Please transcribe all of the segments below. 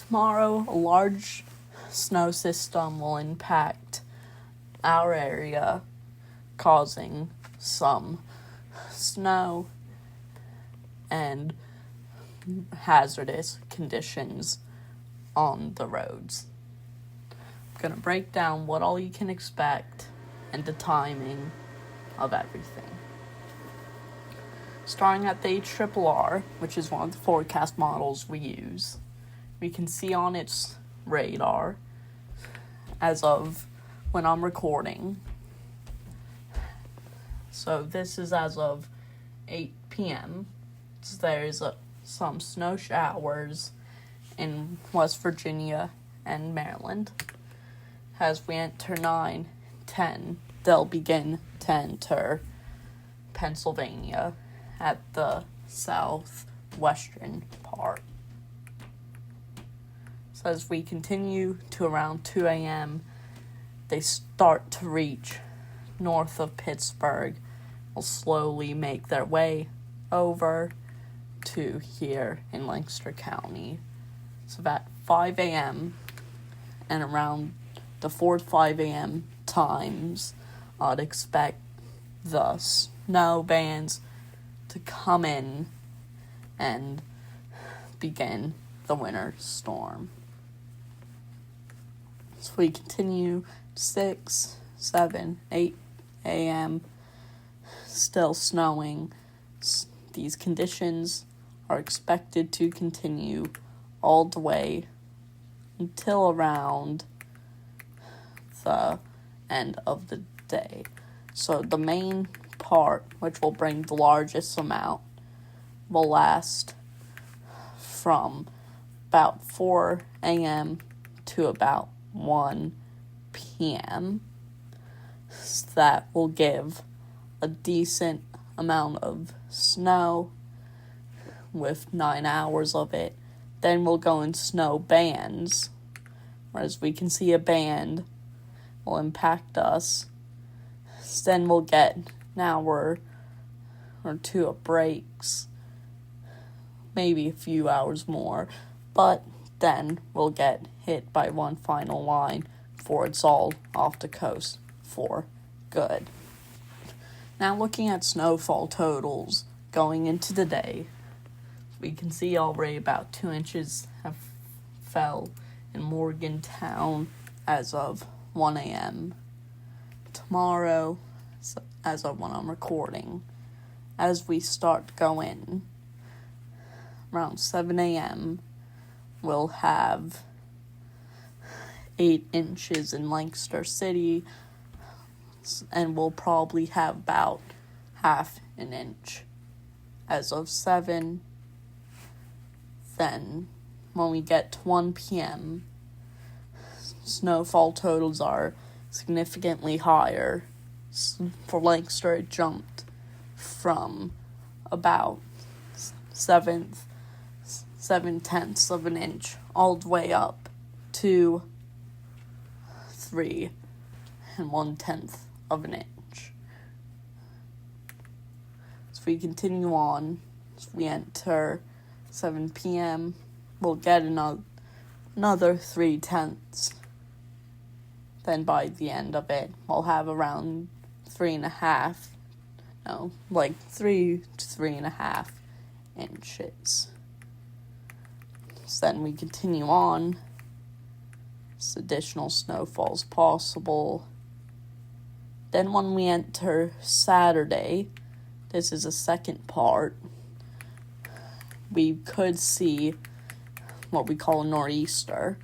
Tomorrow, a large snow system will impact our area, causing some snow and hazardous conditions on the roads. I'm going to break down what all you can expect and the timing of everything. Starting at the HRRR, which is one of the forecast models we use, we can see on its radar, as of when I'm recording. So this is as of 8 p.m. So there's some snow showers in West Virginia and Maryland. As we enter 9/10, they'll begin to enter Pennsylvania at the southwestern part. So as we continue to around 2 a.m., they start to reach north of Pittsburgh, will slowly make their way over to here in Lancaster County. So at 5 a.m. and around the 4 to 5 a.m. times, I'd expect the snow bands to come in and begin the winter storm. So we continue 6, 7, 8 a.m. still snowing. These conditions are expected to continue all the way until around the end of the day. So the main part, which will bring the largest amount, will last from about 4 a.m. to about 1 p.m. So that will give a decent amount of snow with 9 hours of it. Then we'll go in snow bands, whereas we can see a band will impact us. Then we'll get an hour or two of breaks, maybe a few hours more, but then we'll get hit by one final line before it's all off the coast for good. Now looking at snowfall totals going into the day, we can see already about 2 inches have fell in Morgantown as of 1 a.m. Tomorrow, as of when I'm recording, as we start going around 7 a.m., we'll have 8 inches in Lancaster City, and we'll probably have about half an inch as of 7. Then, when we get to 1 p.m., snowfall totals are significantly higher. For Lancaster, it jumped from about 7/10 of an inch all the way up to 3 1/10 of an inch. So we continue on. As we enter 7 p.m., we'll get another 3/10. Then by the end of it, we'll have around 3 to 3.5 inches. So then we continue on. Additional snowfalls possible. Then when we enter Saturday, this is a second part, we could see what we call a nor'easter.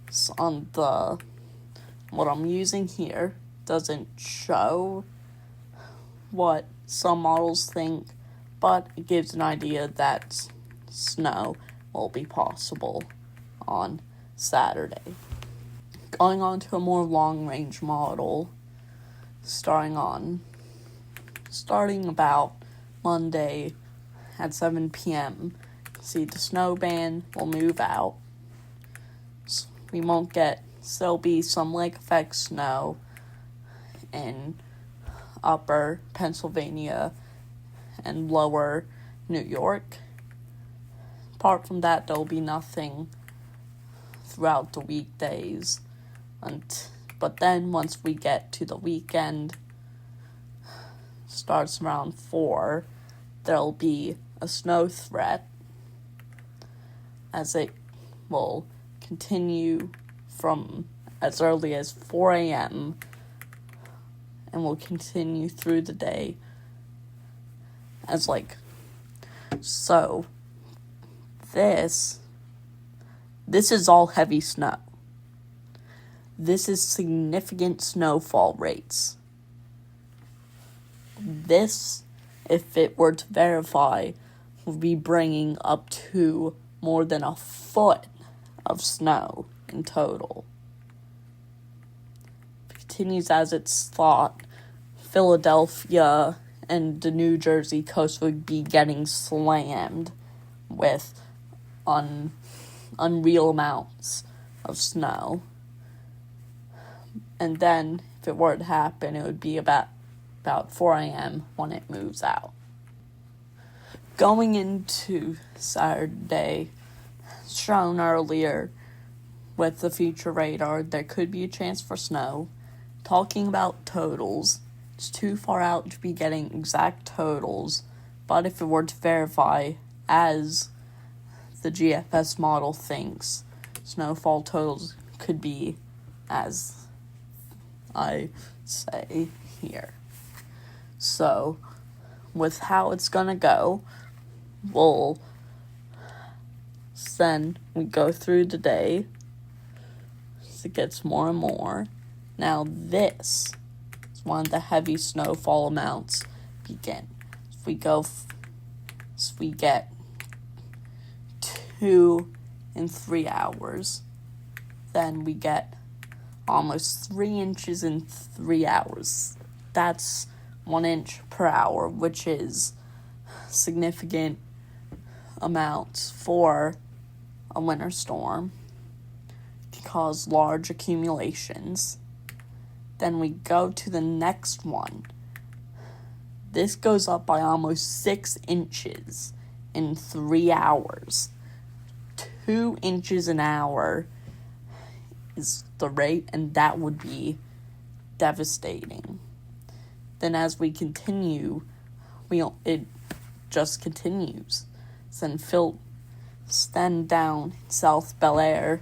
So on what I'm using here doesn't show what some models think, but it gives an idea that snow will be possible on Saturday. Going on to a more long-range model, starting about Monday at 7 p.m., see the snow band will move out. So we won't there'll be some lake effect snow in upper Pennsylvania and lower New York. Apart from that, there'll be nothing throughout the weekdays. But then once we get to the weekend, starts around 4, there'll be a snow threat as it will continue from as early as 4 a.m. and will continue through the day so this is all heavy snow. This is significant snowfall rates. This, if it were to verify, would be bringing up to more than a foot of snow in total. If it continues as it's thought, Philadelphia and the New Jersey coast would be getting slammed with unreal amounts of snow. And then, if it were to happen, it would be about 4 a.m. when it moves out. Going into Saturday, shown earlier with the future radar, there could be a chance for snow. Talking about totals, it's too far out to be getting exact totals, but if it were to verify, as the GFS model thinks, snowfall totals could be as I say here. So, with how it's gonna go, then we go through the day as it gets more and more. Now this is when the heavy snowfall amounts begin. If we get 2 and 3 hours, then we get almost 3 inches in 3 hours. That's 1 inch per hour, which is significant amounts for a winter storm. It can cause large accumulations. Then we go to the next one. This goes up by almost 6 inches in 3 hours. 2 inches an hour is the rate, and that would be devastating. Then as we continue, it just continues. Then down South Blair,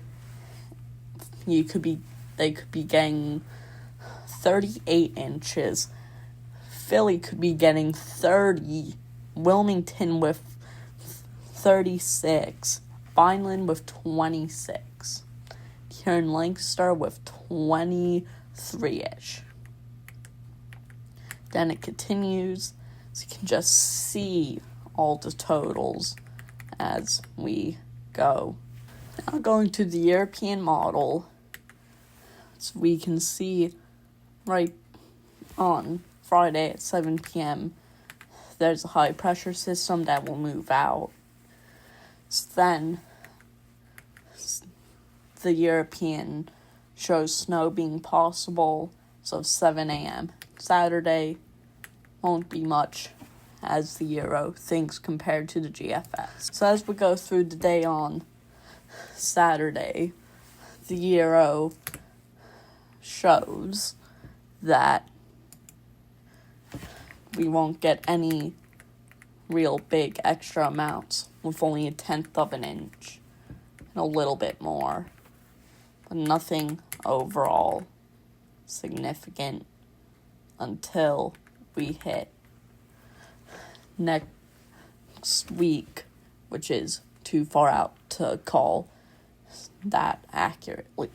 they could be getting 38 inches. Philly could be getting 30. Wilmington with 36. Vineland with 26. Here in Lancaster with 23-ish. Then it continues, so you can just see all the totals as we go. Now going to the European model, so we can see right on Friday at 7 p.m. there's a high pressure system that will move out. So then the European shows snow being possible, so 7 a.m. Saturday won't be much as the Euro thinks compared to the GFS. So as we go through the day on Saturday, the Euro shows that we won't get any real big extra amounts with only 1/10 of an inch and a little bit more, but nothing overall significant until we hit next week, which is too far out to call that accurately.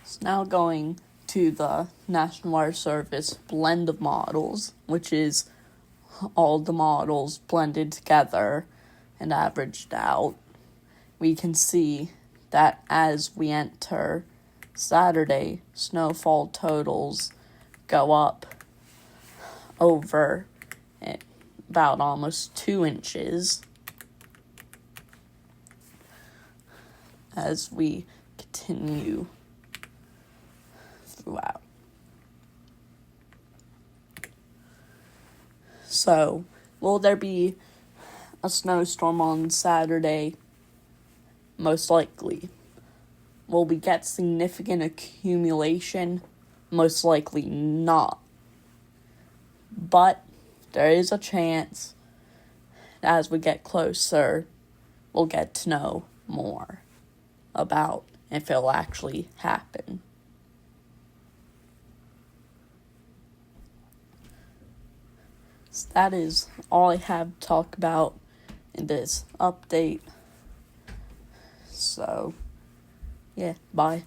So now going to the National Weather Service blend of models, which is all the models blended together and averaged out, we can see that as we enter Saturday, snowfall totals go up over about almost 2 inches as we continue throughout. So, will there be a snowstorm on Saturday? Most likely. Will we get significant accumulation? Most likely not. But there is a chance as we get closer, we'll get to know more about if it'll actually happen. So that is all I have to talk about in this update. So, yeah, bye.